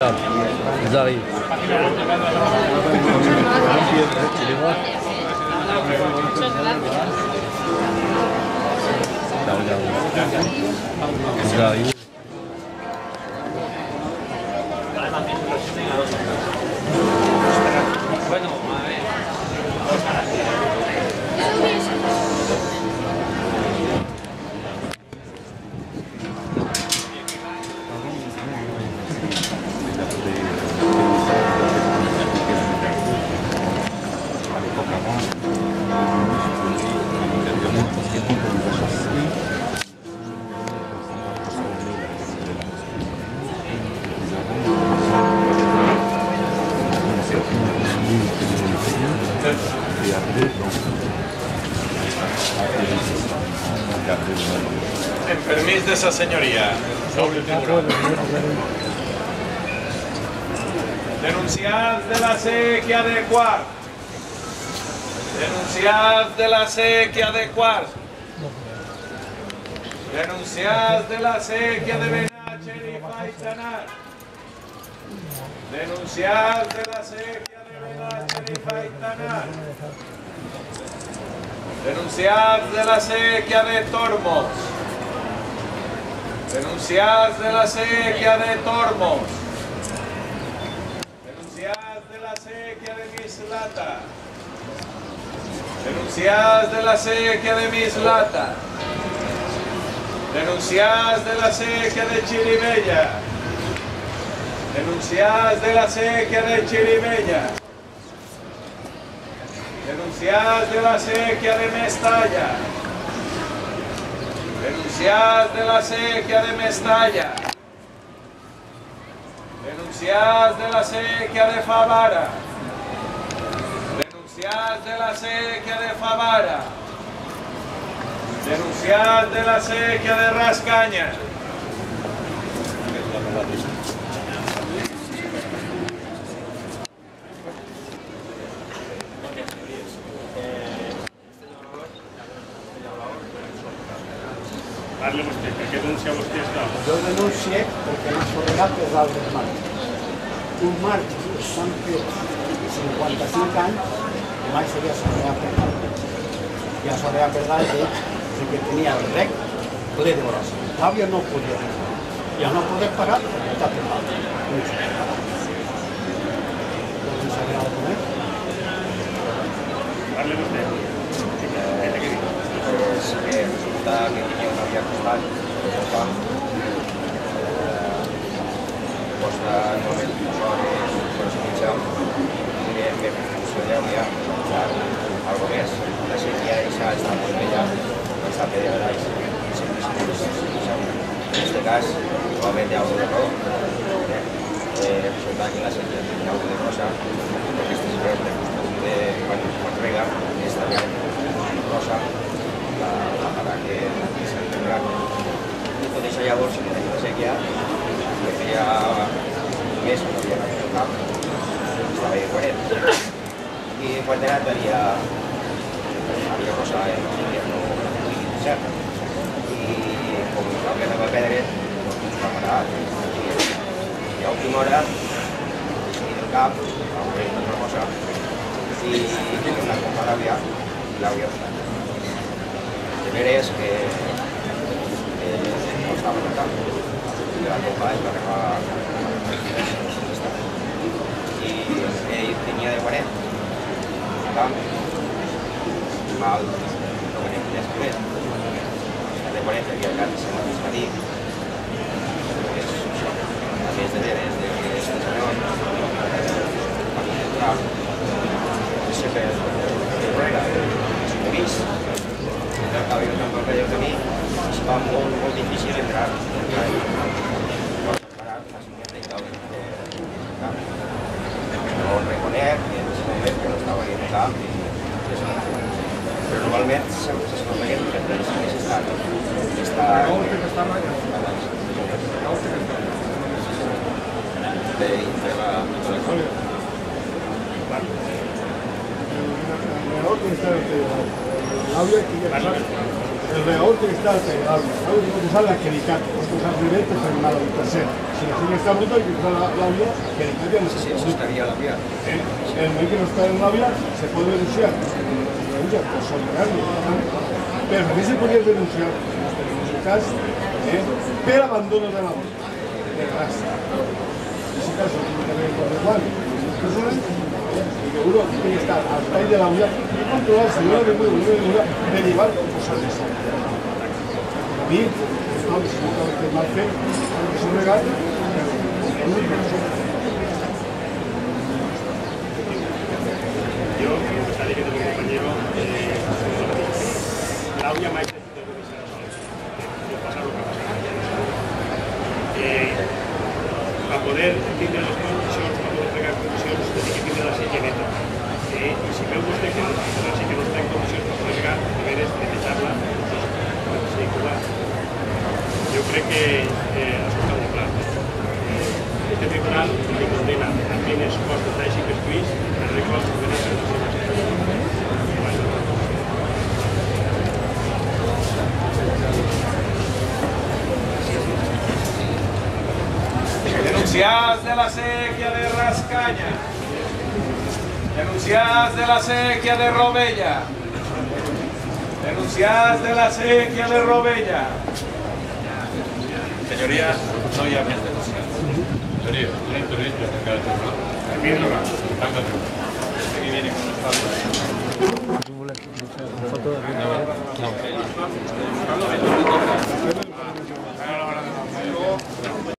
Ils arrivent. Ils arrivent. En permiso de esa señoría. Denunciad de la sequía de Quart. Denunciad de la sequía de Quart. Denunciad de la sequía de Benacher y Faitanar. Denunciad de la sequía de Benacher y Faitanar. Denunciad de la sequía de Tormos. Denunciad de la sequía de Tormos. Denunciad de la sequía de Mislata. Denunciad de la sequía de Mislata. Denunciad de la sequía de Chiribella. Denunciad de la sequía de Chiribella. Denunciad de la sequía de Mestalla. Denunciad de la sequía de Mestalla. Denunciad de la sequía de Favara. Denunciad de la sequía de Favara. Denunciad de la sequía de Rascaña. Parle vostè, perché denuncia vostè stato? Jo denuncie perquè han ensorregat els arbres marcs. Un marc que s'han fet 55 anys i mai s'havia ensorregat per l'arbre. I ensorregat per l'arbre que tenia el rec ple de brossa. L'àvia no podia pagar. I al no poder pagar, està per l'arbre. No s'agrada el comer. Parle vostè. Sí que resulta que tenía una vía costal, costa 9 horas, por eso que funcionaba ya algo más. La sequía esa está muy bella, no está de verdad, en este caso, nuevamente algo de todo. Resulta que la sequía tiene algo de rosa, porque este es de cuando rega, esta rosa, para que se entenga. Entonces allá vos se me sequía, que feia un mes que no havia anat al camp, estava de 40. I quan he anat havia rosa en invierno muy cerca. I com l'havia anat a perdre, doncs va parar. I a última hora decidí del camp, a una altra cosa, i una compra l'havia usat. Primero es que no estaba en el campo, y la copa es la que va a y él tenía de 40, el campo, mal, lo que tenía que ver, de 40 y el campo se me ha dicho, a través de deberes de este señor, siempre es gris. Acaba de entrar per el camí, es fa molt difícil entrar. Pots parar fàcilment del camp. No reconec que en aquest moment que no estava en el camp, però normalment s'escolten que els més estan. De la colla. El regador tiene que estar pegado, algo que te salga que porque los ribetes en la tercera. Si la señora está bruta y que está la vía, que el cambio no se Sí, eso estaría la vía. el momento que no está en la vía se puede denunciar. Denuncia por sobrarlo, pero también se podría denunciar, en el caso, per abandono de la vía, de gas. En ese caso, tiene que haber con igual, personas, y que uno tiene que estar al país de la vía y controlar si no le devuelve, derivar o posar de esa. A mí, no, si no es mal fe, es un regalo, Yo, como está diciendo mi compañero, Claudia me ha dicho que pasa lo que pasa. Para poder entender las conclusiones, para poder pegar conclusiones, usted tiene que tener la seguimiento. Y si ve usted que la sí que no está en conclusión para poder pegar, deberes de echarla, sí, igual. Yo creo que ha soltado un plan. Este tribunal que condena a bienes costos de ese que estuís, arregla los beneficios de las Denunciadas de la sequía de Rascaña. Denunciadas de la sequía de Robella. Denunciadas de la sequía de Robella. Señorías, no llamen a denunciar. Señorías, una intervención de cada tribunal. Aquí no va. Aquí viene con los